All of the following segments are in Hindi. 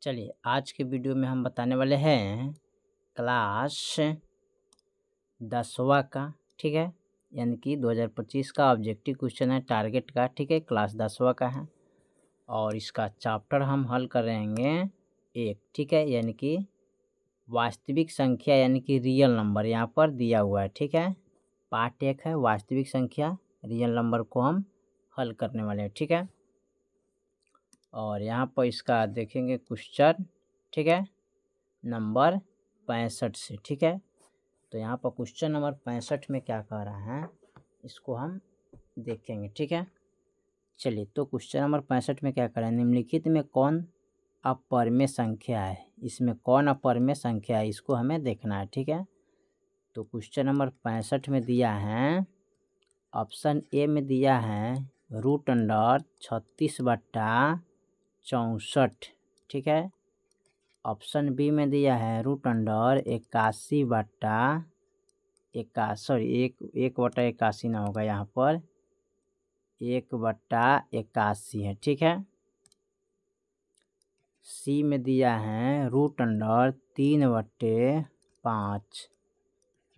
चलिए आज के वीडियो में हम बताने वाले हैं क्लास 10वां का, ठीक है, यानी कि 2025 का ऑब्जेक्टिव क्वेश्चन है टारगेट का, ठीक है, क्लास 10वां का है और इसका चैप्टर हम हल करेंगे एक, ठीक है, यानी कि वास्तविक संख्या यानी कि रियल नंबर यहाँ पर दिया हुआ है, ठीक है। पार्ट एक है वास्तविक संख्या, रियल नंबर को हम हल करने वाले हैं, ठीक है। और यहाँ पर इसका देखेंगे क्वेश्चन, ठीक है, नंबर 65 से, ठीक है। तो यहाँ पर क्वेश्चन नंबर 65 में क्या कह रहा है इसको हम देखेंगे, ठीक है। चलिए तो क्वेश्चन नंबर 65 में क्या कह रहा है, निम्नलिखित में कौन अपरिमेय संख्या है, इसमें कौन अपरिमेय संख्या है इसको हमें देखना है, ठीक है। तो क्वेश्चन नंबर 65 में दिया है, ऑप्शन ए में दिया है √36/64, ठीक है। ऑप्शन बी में दिया है √81 ना होगा यहाँ पर 1/81 है, ठीक है। सी में दिया है √3/5,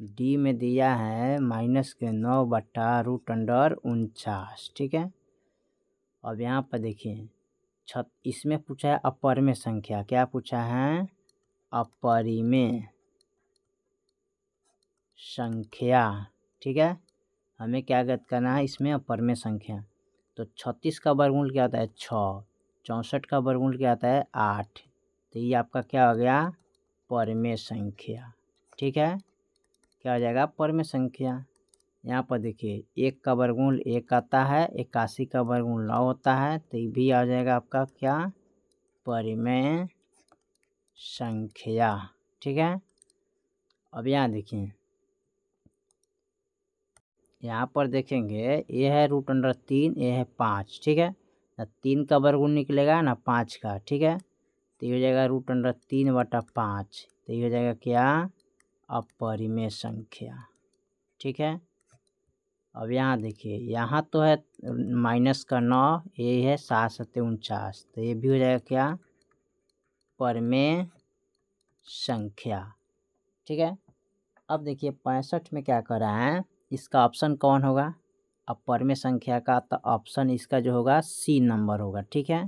डी में दिया है -9/√49, ठीक है। अब यहाँ पर देखिए इसमें पूछा है अपरिमेय संख्या, क्या पूछा है, अपरिमेय संख्या, ठीक है। हमें क्या ज्ञात करना है इसमें अपरिमेय संख्या। तो 36 का वर्गमूल क्या आता है 6, 64 का वर्गमूल क्या आता है 8, तो ये आपका क्या हो गया परिमेय संख्या, ठीक है। क्या हो जाएगा परिमेय संख्या। यहाँ पर देखिए 1 का वर्गमूल 1 आता है, 81 का वर्गमूल 9 होता है, तो ये भी आ जाएगा आपका क्या परिमेय संख्या, ठीक है। अब यहाँ देखिए यहाँ पर देखेंगे ये है √3, ये है 5, ठीक है। ना 3 का वर्गमूल निकलेगा ना 5 का, ठीक है। तो ये हो जाएगा √3/5, तो ये हो जाएगा क्या अपरिमेय संख्या, ठीक है। अब यहाँ देखिए यहाँ तो है -9, ये है 7×7=49, तो ये भी हो जाएगा क्या परिमेय संख्या, ठीक है। अब देखिए 65 में क्या कर रहा है, इसका ऑप्शन कौन होगा अपरिमेय संख्या का, तो ऑप्शन इसका जो होगा सी नंबर होगा, ठीक है।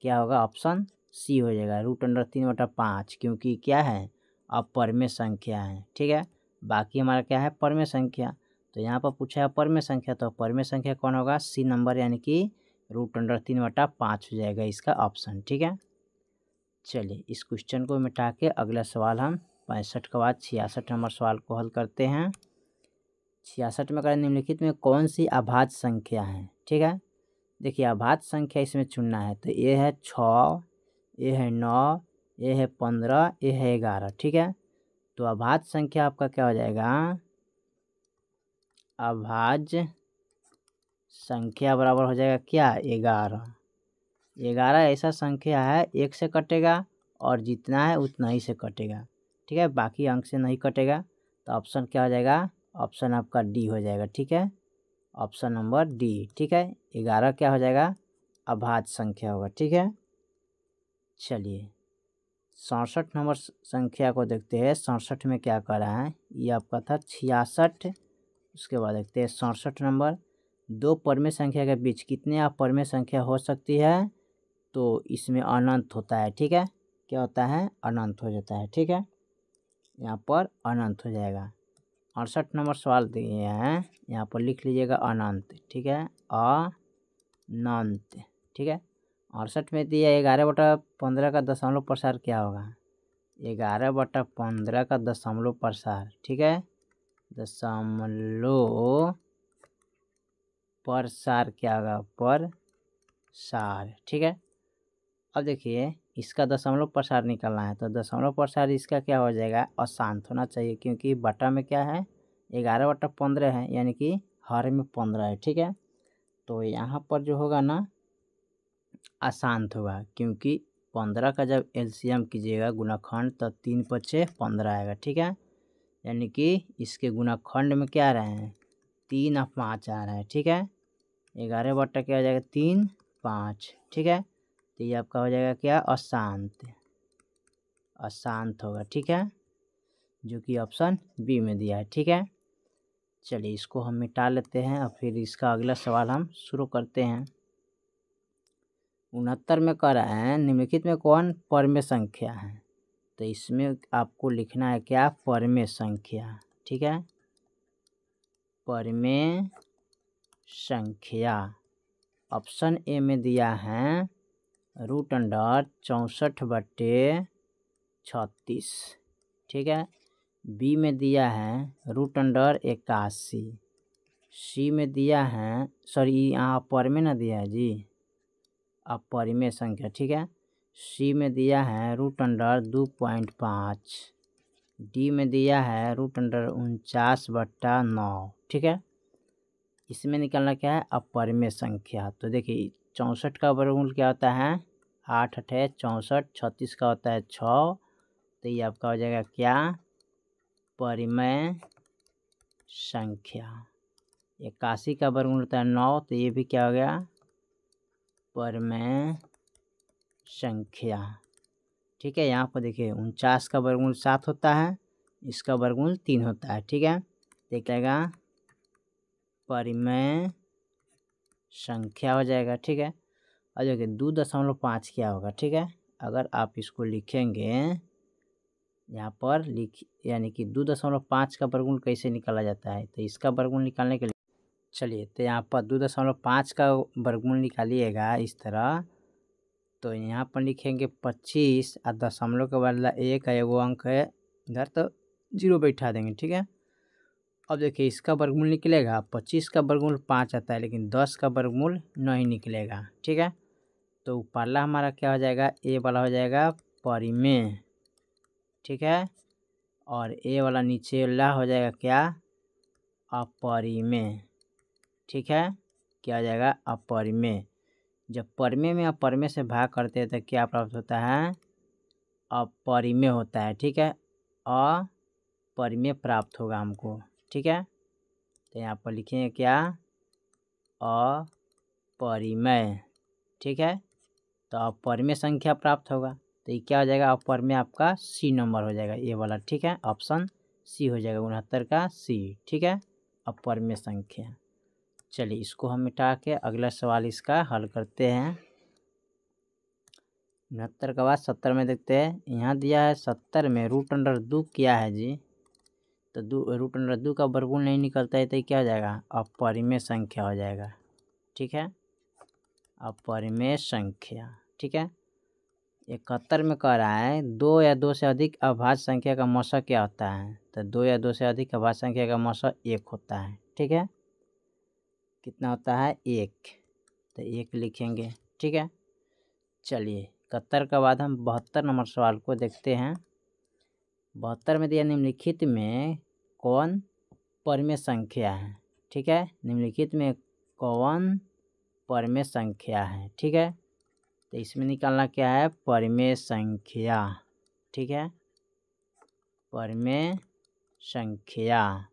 क्या होगा ऑप्शन सी हो जाएगा √3/5, क्योंकि क्या है अपरिमेय संख्या है, ठीक है। बाकी हमारा क्या है परिमेय संख्या, तो यहाँ पर पूछा है अपरिमेय संख्या, तो अपरिमेय संख्या कौन होगा सी नंबर, यानी कि √3/5 हो जाएगा इसका ऑप्शन, ठीक है। चलिए इस क्वेश्चन को मिटा के अगला सवाल हम 65 के बाद 66 नंबर सवाल को हल करते हैं। 66 में करें निम्नलिखित में कौन सी अभाज्य संख्या है, ठीक है। देखिए अभाज्य संख्या इसमें चुनना है, तो ये है 6, ये है 9, ये है 15, ये है 11, ठीक है। तो अभाज्य संख्या आपका क्या हो जाएगा, अभाज्य संख्या बराबर हो जाएगा क्या 11। 11 ऐसा संख्या है 1 से कटेगा और जितना है उतना ही से कटेगा, ठीक है, बाकी अंक से नहीं कटेगा। तो ऑप्शन क्या हो जाएगा, ऑप्शन आपका डी हो जाएगा, ठीक है, ऑप्शन नंबर डी, ठीक है। 11 क्या हो जाएगा अभाज्य संख्या होगा, ठीक है। चलिए 67 नंबर संख्या को देखते हैं। 67 में क्या कर रहा है, ये आपका था 66, उसके बाद देखते हैं 67 नंबर, दो परिमेय संख्या के बीच कितने अपरिमेय संख्या हो सकती है, तो इसमें अनंत होता है, ठीक है। क्या होता है अनंत हो जाता है, ठीक है, यहाँ पर अनंत हो जाएगा। 68 नंबर सवाल दिए हैं, यहाँ पर लिख लीजिएगा अनंत, ठीक है, अनंत, ठीक है। 68 में दिया 11/15 का दशमलव प्रसार क्या होगा, 11/15 का दशमलव प्रसार, ठीक है, दशमलव प्रसार क्या होगा प्रसार, ठीक है। अब देखिए इसका दशमलव प्रसार निकालना है, तो दशमलव प्रसार इसका क्या हो जाएगा अशांत होना चाहिए, क्योंकि बटा में क्या है 11/15 है, यानी कि हर में 15 है, ठीक है। तो यहाँ पर जो होगा ना अशांत होगा, क्योंकि 15 का जब एलसीएम कीजिएगा गुणाखंड तो 3×5 = 15 आएगा, ठीक है। यानी कि इसके गुणाखंड में क्या आ रहे हैं 3 और 5 आ रहा है, ठीक है। 11 बटा क्या हो जाएगा 3, 5, ठीक है। तो ये आपका हो जाएगा क्या अशांत, अशांत होगा, ठीक है, जो कि ऑप्शन बी में दिया है, ठीक है। चलिए इसको हम मिटा लेते हैं और फिर इसका अगला सवाल हम शुरू करते हैं। 69 में कह रहा है निम्नलिखित में कौन परमेय संख्या है। तो इसमें आपको लिखना है क्या, परमेय संख्या, ठीक है, परमेय संख्या। ऑप्शन ए में दिया है √64/36, ठीक है। बी में दिया है √81। सी में दिया है, सॉरी यहाँ पर में ना दिया है जी, अपरिमेय संख्या, ठीक है। सी में दिया है √2.5। डी में दिया है √49/9, ठीक है। इसमें निकालना क्या है, अपरिमेय संख्या। तो देखिए 64 का वर्गमूल क्या होता है, 8 8 64, 36 का होता है 6, तो ये आपका हो जाएगा क्या, परिमेय संख्या। 81 का वर्गमूल होता है 9, तो ये भी क्या हो गया, परिमेय संख्या, ठीक है। यहाँ पर देखिए 49 का वर्गमूल 7 होता है, इसका वर्गमूल 3 होता है, ठीक है। देखिएगा परिमेय संख्या हो जाएगा, ठीक है। और देखिए 2.5 क्या होगा, ठीक है। अगर आप इसको लिखेंगे यहाँ पर यानी कि 2.5 का वर्गमूल कैसे निकाला जाता है, तो इसका वर्गमूल निकालने के लिए चलिए, तो यहाँ पर 2.5 का वर्गमूल निकालिएगा इस तरह। तो यहाँ पर लिखेंगे 25 और दशमलव के बदला 1 है, एगो अंक है इधर, तो 0 बैठा देंगे, ठीक है। अब देखिए इसका वर्गमूल निकलेगा, 25 का वर्गमूल 5 आता है, लेकिन 10 का वर्गमूल नहीं निकलेगा, ठीक है। तो पहला हमारा क्या हो जाएगा, ए वाला हो जाएगा परिमेय, ठीक है, और ए वाला नीचे वाला हो जाएगा क्या, अपरिमेय, ठीक है। क्या हो जाएगा, अपरिमेय। जब परिमेय में अपरिमेय से भाग करते हैं तो क्या प्राप्त होता है, अपरिमेय होता है, ठीक है, अपरिमेय प्राप्त होगा हमको, ठीक है। तो यहाँ पर लिखेंगे क्या, अपरिमेय, ठीक है। तो अपरिमेय संख्या प्राप्त होगा, तो ये क्या हो जाएगा, अपरिमेय आपका सी नंबर हो जाएगा, ये वाला, ठीक है, ऑप्शन सी हो जाएगा, 69 का सी, ठीक है, अपरिमेय संख्या। चलिए इसको हम मिटा के अगला सवाल इसका हल करते हैं। 69 के बाद 70 में देखते हैं, यहाँ दिया है 70 में √2 क्या है जी, तो √2 का वर्गमूल नहीं निकलता है, तो क्या हो जाएगा, अपरिमेय संख्या हो जाएगा, ठीक है, अपरिमेय संख्या, ठीक है। 71 में कह रहा है 2 या 2 से अधिक अभाज्य संख्या का मौसा क्या होता है, तो 2 या 2 से अधिक अभाज्य संख्या का मौसा 1 होता है, ठीक है। कितना होता है, 1, तो 1 लिखेंगे, ठीक है। चलिए 71 के बाद हम 72 नंबर सवाल को देखते हैं। 72 में दिया निम्नलिखित में कौन परिमेय संख्या है, ठीक है, निम्नलिखित में कौन परिमेय संख्या है, ठीक है। तो इसमें निकालना क्या है, परिमेय संख्या, ठीक है, परिमेय संख्या।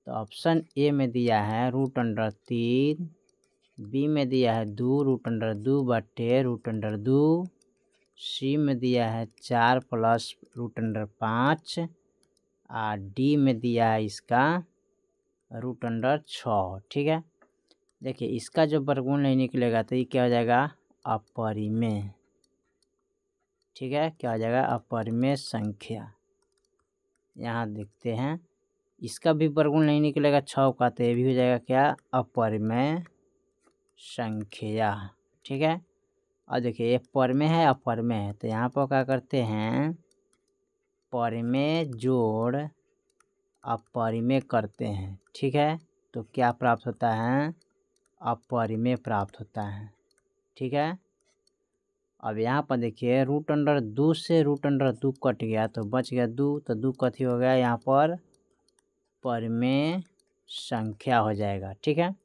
तो ऑप्शन ए में दिया है √3, बी में दिया है 2 √2/√2, सी में दिया है 4 + √5, और डी में दिया है इसका √6, ठीक है। देखिए इसका जो वर्गमूल नहीं निकलेगा तो ये क्या हो जाएगा, अपरिमेय, ठीक है, क्या हो जाएगा, अपरिमेय संख्या। यहाँ देखते हैं इसका भी वर्गमूल नहीं निकलेगा 6 का, तो ये भी हो जाएगा क्या, अपरिमेय संख्या, ठीक है। और देखिए ये परिमेय है अपरिमेय है, तो यहाँ पर क्या करते हैं, परिमेय जोड़ अपरिमेय करते हैं, ठीक है। तो क्या प्राप्त होता है, अपरिमेय प्राप्त होता है, ठीक है। अब यहाँ पर देखिए √2 से √2 कट गया, तो बच गया 2, तो 2 कथी हो गया, यहाँ पर परिमेय संख्या हो जाएगा, ठीक है।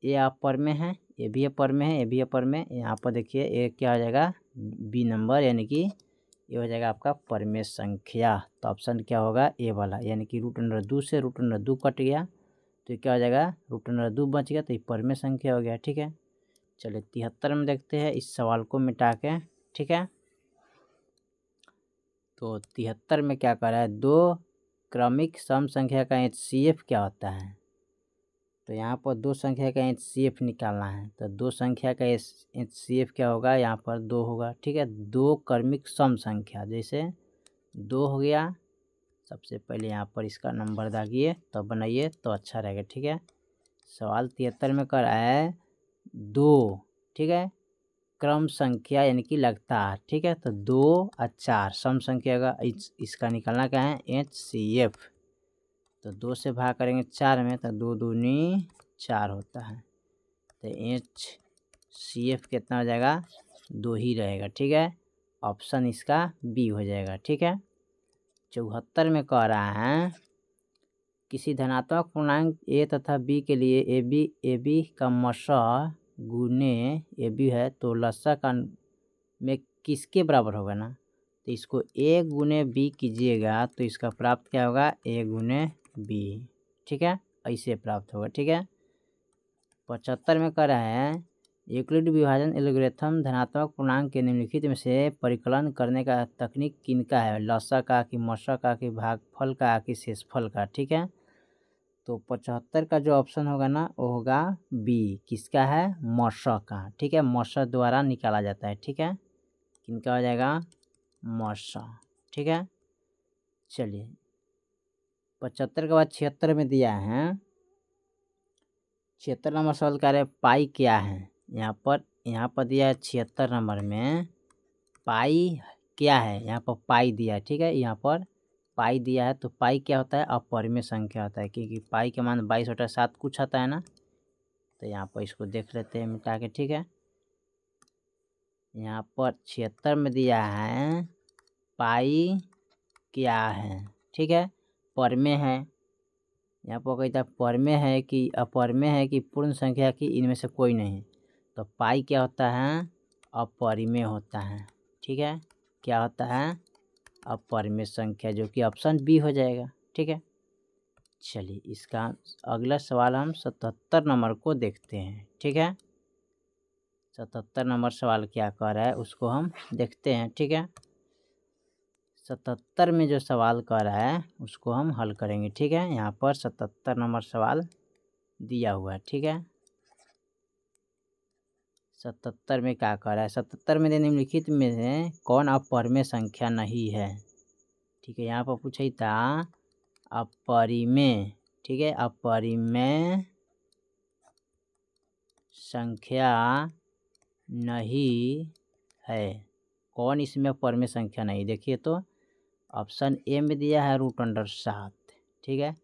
ये अपरिमेय है, ये भी अपरिमेय है, ये भी अपरिमेय। यहाँ पर देखिए ये क्या हो जाएगा, बी नंबर, यानी कि ये हो जाएगा आपका परिमेय संख्या। तो ऑप्शन क्या होगा, ए वाला, यानी कि √2 से √2 कट गया, तो क्या हो जाएगा, √2 बच गया, तो ये परिमेय संख्या हो गया, ठीक है। चलिए 73 में देखते हैं इस सवाल को मिटा के, ठीक है। तो 73 में क्या कर रहा है, दो क्रमिक सम संख्या का HCF क्या होता है। तो यहाँ पर दो संख्या का HCF निकालना है, तो दो संख्या का HCF क्या होगा, यहाँ पर 2 होगा। ठीक है, दो क्रमिक सम संख्या, जैसे 2 हो गया, सबसे पहले यहाँ पर इसका नंबर दागिए तो बनाइए तो अच्छा रहेगा। ठीक है, सवाल 73 में कर रहा है 2, ठीक है, क्रम संख्या यानी कि लगातार। ठीक है, तो 2 और 4 सम संख्या का इसका निकालना क्या है, HCF। तो 2 से भाग करेंगे 4 में, तो 2 दूनी 4 होता है, तो HCF कितना हो जाएगा, 2 ही रहेगा। ठीक है, ऑप्शन इसका बी हो जाएगा। ठीक है, 74 में कह रहा है किसी धनात्मक पूर्णांक a तथा b के लिए ab का मशा गुने ab है, तो लसा का में किसके बराबर होगा ना। तो इसको a गुने b कीजिएगा तो इसका प्राप्त क्या होगा, a गुने b। ठीक है, ऐसे प्राप्त होगा। ठीक है, 75 में कह रहा है यूक्लिड विभाजन एल्गोरिथम धनात्मक पूर्णांक के निम्नलिखित में से परिकलन करने का तकनीक किनका है, लसा का कि मशा का कि भागफल का कि शेषफल का। ठीक है, तो 75 का जो ऑप्शन होगा ना वो होगा बी, किसका है, मशा का। ठीक है, मशा द्वारा निकाला जाता है। ठीक है, किनका हो जाएगा, मशा। ठीक है, चलिए 75 के बाद 76 में दिया है, 76 नंबर सवाल कह रहे पाई क्या है। यहाँ पर दिया है 76 नंबर में पाई क्या है, यहाँ पर पाई दिया है। ठीक है, यहाँ पर पाई दिया है, तो पाई क्या होता है, अपरिमेय संख्या होता है, क्योंकि पाई के मान 22/7 कुछ आता है ना। तो यहाँ पर इसको देख लेते हैं मिटा के। ठीक है, यहाँ पर 76 में दिया है पाई क्या है। ठीक है, परमेय है, यहाँ पर कहता है परमेय है कि अपरमेय है कि पूर्ण संख्या की इनमें से कोई नहीं। तो पाई क्या होता है, अपरिमेय होता है। ठीक है, क्या होता है, अपरिमेय संख्या, जो कि ऑप्शन बी हो जाएगा। ठीक है, चलिए इसका अगला सवाल हम 77 नंबर को देखते हैं। ठीक है, 77 नंबर सवाल क्या कर रहा है उसको हम देखते हैं। ठीक है, 77 में जो सवाल कर रहा है उसको हम हल करेंगे। ठीक है, यहाँ पर 77 नंबर सवाल दिया हुआ है। ठीक है, 77 में क्या कर रहा है, 77 में निम्नलिखित में से कौन अपरिमेय संख्या नहीं है। ठीक है, यहाँ पर पूछा ही था अपरिमेय। ठीक है, अपरिमेय संख्या नहीं है, कौन इसमें अपरिमेय संख्या नहीं। देखिए तो ऑप्शन ए में दिया है √7। ठीक है,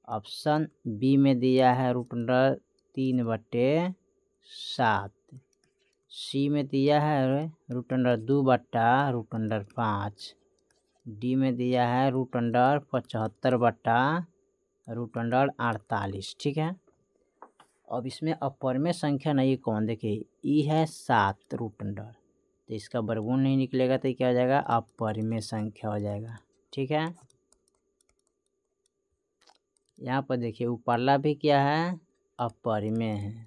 ऑप्शन बी में दिया है √3/7, सी में दिया है √2/5, डी में दिया है √75/√48। ठीक है, अब इसमें अपरिमेय संख्या नहीं कौन, देखिए ई है 7 √, तो इसका वर्गमूल नहीं निकलेगा तो क्या हो जाएगा, अपरिमेय संख्या हो जाएगा। ठीक है, यहाँ पर देखिए ऊपरला भी क्या है, अपरिमेय है।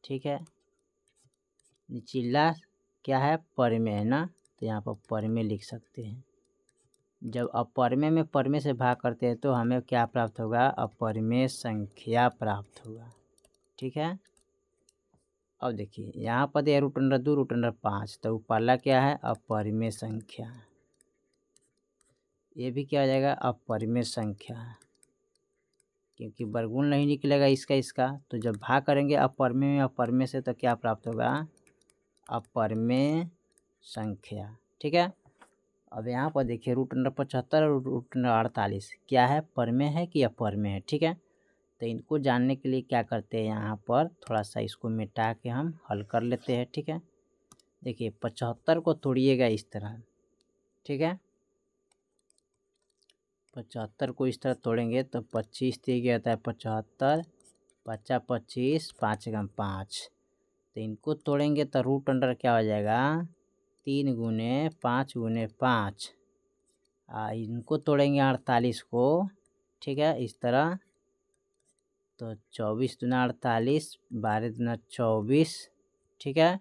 ठीक है, निचला क्या है, परिमेय है ना, तो यहाँ पर परिमेय लिख सकते हैं। जब अपरिमेय में परिमेय से भाग करते हैं तो हमें क्या प्राप्त होगा, अपरिमेय संख्या प्राप्त होगा। ठीक है, अब देखिए यहाँ पर दिया √2 √5, तो ऊपरला क्या है, अपरिमेय संख्या, ये भी क्या हो जाएगा, अपरिमेय संख्या, क्योंकि वर्गमूल नहीं निकलेगा इसका। तो जब भाग करेंगे अपरिमेय में अपरिमेय से तो क्या प्राप्त होगा, अपरिमेय संख्या। ठीक है, अब यहाँ पर देखिए √75 और √48 क्या है, परिमेय है कि अपरिमेय है। ठीक है, तो इनको जानने के लिए क्या करते हैं, यहाँ पर थोड़ा सा इसको मिटा के हम हल कर लेते हैं। ठीक है, देखिए 75 को तोड़िएगा इस तरह। ठीक है, 75 को इस तरह तोड़ेंगे तो 25 दिया होता है, 75 5 25 5 × 5, तो इनको तोड़ेंगे तो √अंडर क्या हो जाएगा, 3 × 5 × 5, इनको तोड़ेंगे 48 को। ठीक है, इस तरह, तो 24 दूना 48, 12 दूना 24। ठीक है,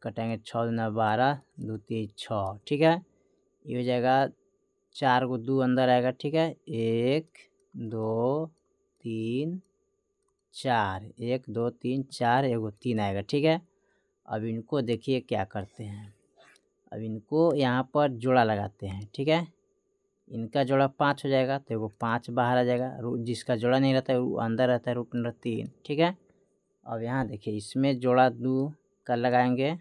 कटेंगे 6 दूना 12, 2 3 6। ठीक है, ये हो जाएगा 4 को 2 अंदर आएगा, ठीक है। 1 2 3 4, 1 2 3 4, एगो 3 आएगा, ठीक है। अब इनको देखिए क्या करते हैं, अब इनको यहाँ पर जोड़ा लगाते हैं, ठीक है। इनका जोड़ा 5 हो जाएगा तो एगो 5 बाहर आ जाएगा, जिसका जोड़ा नहीं रहता है वो अंदर रहता है √3, ठीक है। अब यहाँ देखिए इसमें जोड़ा 2 का लगाएंगे,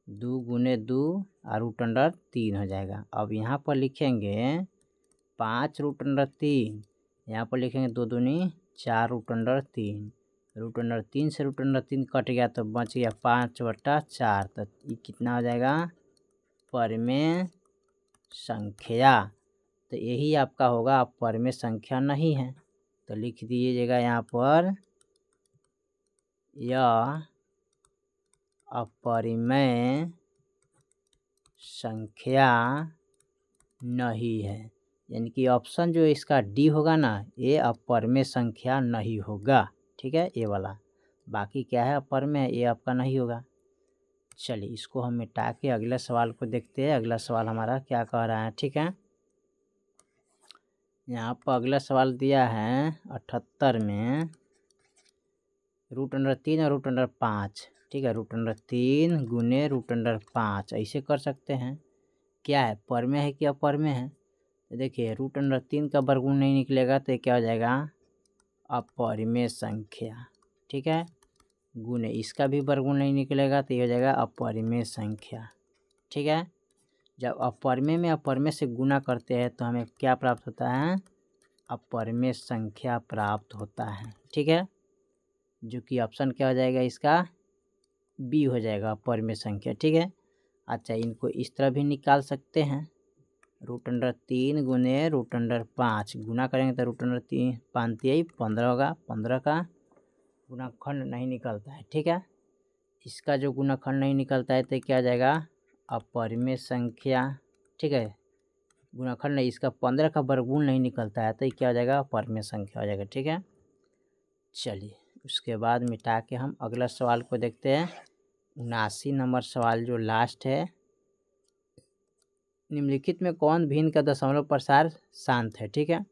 2 गुने 2 और √3 हो जाएगा। अब यहाँ पर लिखेंगे 5 √3, यहाँ पर लिखेंगे 2 दूनी 4 √3, √3 से √3 कट गया तो बच गया 5/4, तो ये कितना हो जाएगा, परिमेय संख्या। तो यही आपका होगा, अब परिमेय संख्या नहीं है तो लिख दीजिएगा यहाँ पर यह अपरिमेय संख्या नहीं है, यानी कि ऑप्शन जो इसका डी होगा ना, ये अपरिमेय संख्या नहीं होगा, ठीक है, ये वाला। बाकी क्या है अपरिमेय, ये आपका नहीं होगा। चलिए इसको हम मिटा के अगले सवाल को देखते हैं। अगला सवाल हमारा क्या कह रहा है, ठीक है। यहाँ पर अगला सवाल दिया है 78 में √3 और √5, ठीक है। √3 गुने √5 ऐसे कर सकते हैं। क्या है, परिमेय है कि अपरिमेय है। तो देखिए √3 का वर्गमूल नहीं निकलेगा तो क्या हो जाएगा, अपरिमेय संख्या, ठीक है। गुने इसका भी वर्गमूल नहीं निकलेगा तो ये हो जाएगा अपरिमेय संख्या, ठीक है। जब अपरिमेय में अपरिमेय से गुना करते हैं तो हमें क्या प्राप्त होता है, अपरिमेय संख्या प्राप्त होता है, ठीक है। जो कि ऑप्शन क्या हो जाएगा इसका, बी हो जाएगा, अपरिमेय संख्या, ठीक है। अच्छा इनको इस तरह भी निकाल सकते हैं, √3 गुने √5 गुना करेंगे तो √3 5 15 होगा, 15 का गुणाखंड नहीं निकलता है, ठीक है। इसका जो गुणाखंड नहीं निकलता है तो क्या हो जाएगा, अपरिमेय संख्या, ठीक है। गुणाखंड नहीं, इसका 15 का वर्गमूल नहीं निकलता है तो क्या हो जाएगा, अपरिमेय संख्या हो जाएगा, ठीक है। चलिए उसके बाद मिटा के हम अगला सवाल को देखते हैं। 79 नंबर सवाल जो लास्ट है, निम्नलिखित में कौन भिन्न का दशमलव प्रसार शांत है, ठीक है।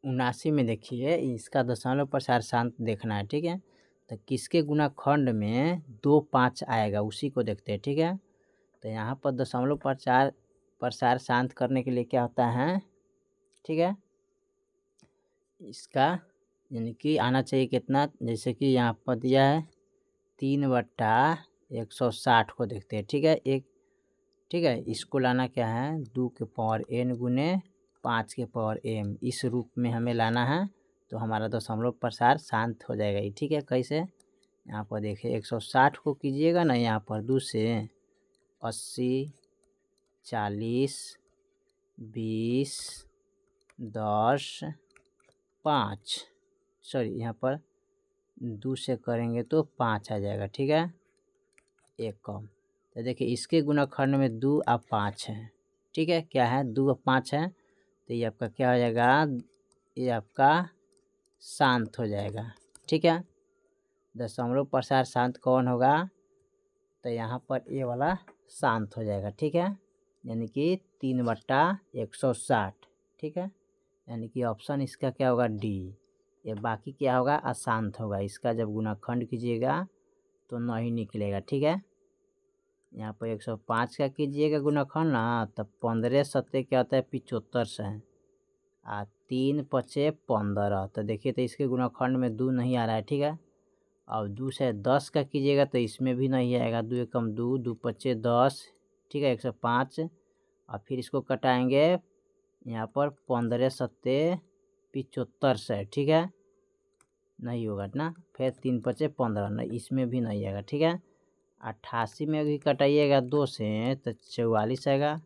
79 में देखिए इसका दशमलव प्रसार शांत देखना है, ठीक है। तो किसके गुणाखंड में 2 5 आएगा उसी को देखते हैं, ठीक है। तो यहाँ पर दशमलव प्रसार शांत करने के लिए क्या होता है, ठीक है। इसका यानी कि आना चाहिए कितना, जैसे कि यहाँ पर दिया है 3/160 को देखते हैं, ठीक है। ठीक है, इसको लाना क्या है, 2 के पावर n गुने 5 के पावर m, इस रूप में हमें लाना है तो हमारा दशमलव प्रसार शांत हो जाएगा ये, ठीक है। कैसे, यहाँ पर देखिए 160 को कीजिएगा ना, यहाँ पर 2 से 80 40 20 10 5, सॉरी यहाँ पर 2 से करेंगे तो 5 आ जाएगा, ठीक है, एक कम। तो देखिए इसके गुणनखंड में 2 और 5 है, ठीक है। क्या है, 2 और 5 है तो ये आपका क्या हो जाएगा, ये आपका शांत हो जाएगा, ठीक है। दशमलव प्रसार शांत कौन होगा, तो यहाँ पर ये वाला शांत हो जाएगा, ठीक है। यानी कि 3/160, ठीक है। यानी कि ऑप्शन इसका क्या होगा, डी। ये बाकी क्या होगा, अशांत होगा। इसका जब गुणनखंड कीजिएगा तो नहीं निकलेगा, ठीक है। यहाँ पर 105 का कीजिएगा गुणनखंड ना, तब 15 सत्ते क्या होता है, 75 से है, 3 5 15, तो देखिए तो इसके गुणनखंड में 2 नहीं आ रहा है, ठीक है। और 2 से 10 का कीजिएगा तो इसमें भी नहीं आएगा, 2 एकम 2, 2 5 10, ठीक है, 105। और फिर इसको कटाएंगे यहाँ पर 15 सत्ते 75 से, ठीक है, नहीं होगा ना। फिर 3 5 15, नहीं इसमें भी नहीं आएगा, ठीक है। 88 में भी कटाइएगा 2 से तो 44 आएगा,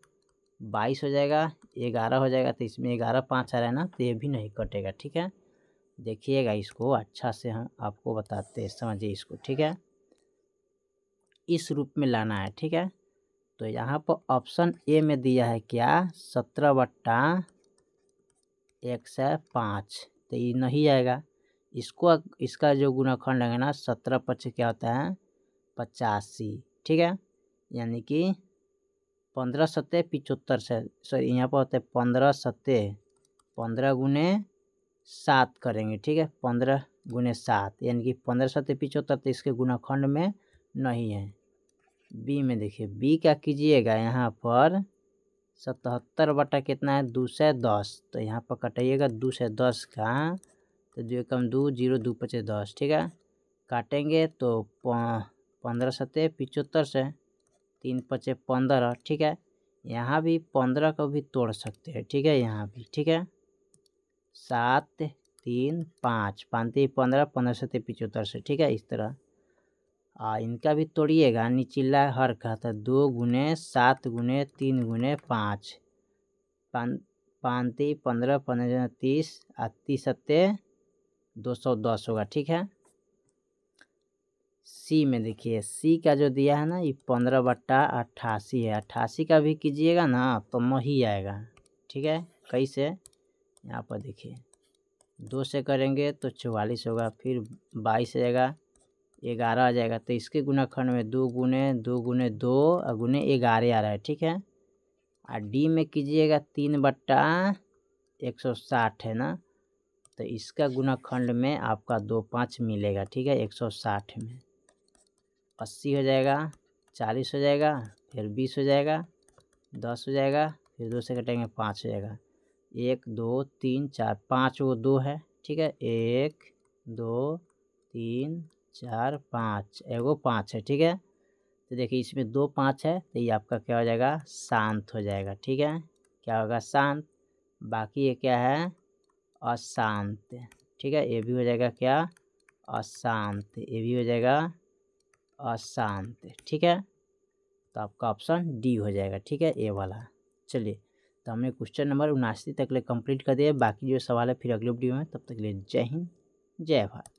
22 हो जाएगा, 11 हो जाएगा, तो इसमें 11 5 आ रहा है ना, तो ये भी नहीं कटेगा, ठीक है। देखिएगा इसको अच्छा से, हम आपको बताते हैं, समझिए इसको, ठीक है। इस रूप में लाना है, ठीक है। तो यहाँ पर ऑप्शन ए में दिया है क्या, 17/105, तो ये नहीं आएगा। इसको, इसका जो गुणनखंड है ना, 17 5 क्या होता है, 85, ठीक है। यानी कि 15 सत्ते 75 से सॉरी यहाँ पर होता है 15 सत्ते 15 गुने 7 करेंगे, ठीक है। 15 गुने 7 यानी कि 15 सत्ते 75, तो इसके गुणाखंड में नहीं है। बी में देखिए, बी क्या कीजिएगा, यहाँ पर 77 बटा कितना है 210, तो यहाँ पर कटाइएगा 210 का, तो 2 एकम 2 0 2 पचे 10, ठीक है। काटेंगे तो 15 सत्ते 75 से 3 पचे 15, ठीक है। यहाँ भी 15 को भी तोड़ सकते हैं, ठीक है, यहाँ भी, ठीक है। 7 3 5 5 15 15 सत्ते 75 से, ठीक है, इस तरह। इनका भी तोड़िएगा निचिल्ला हर का, था 2 गुने 7 गुने 3 गुने 5 5 15 15 30 30 सत्ते 210 होगा, ठीक है। सी में देखिए, सी का जो दिया है ना ये 15 बट्टा 88 है। 88 का भी कीजिएगा ना तो मही आएगा, ठीक है। कैसे, यहाँ पर देखिए 2 से करेंगे तो 44 होगा, फिर 22 आएगा, 11 आ जाएगा, तो इसके गुणाखंड में 2 गुने 2 गुने 2 और गुने 11 आ रहा है, ठीक है। और डी में कीजिएगा 3 बट्टा 160 है ना, तो इसका गुणाखंड में आपका 2 5 मिलेगा, ठीक है। 160 में 80 हो जाएगा, 40 हो जाएगा, फिर 20 हो जाएगा, 10 हो जाएगा, फिर 2 से कटेंगे 5 हो जाएगा। 1 2 3 4 5 वो 2 है, ठीक है। 1 2 3 4 5 एगो 5 है, ठीक है। तो देखिए इसमें 2 5 है, तो ये आपका क्या हो जाएगा, शांत हो जाएगा, ठीक है। क्या होगा, शांत। बाकी ये क्या है, अशांत, ठीक है। ये भी हो जाएगा क्या, अशांत, ये भी हो जाएगा अशांत, ठीक है। तो आपका ऑप्शन डी हो जाएगा, ठीक है, ए वाला। चलिए, तो हमने क्वेश्चन नंबर 79 तक ले कंप्लीट कर दिया। बाकी जो सवाल है फिर अगले वीडियो में, तब तक के लिए जय हिंद जय भारत।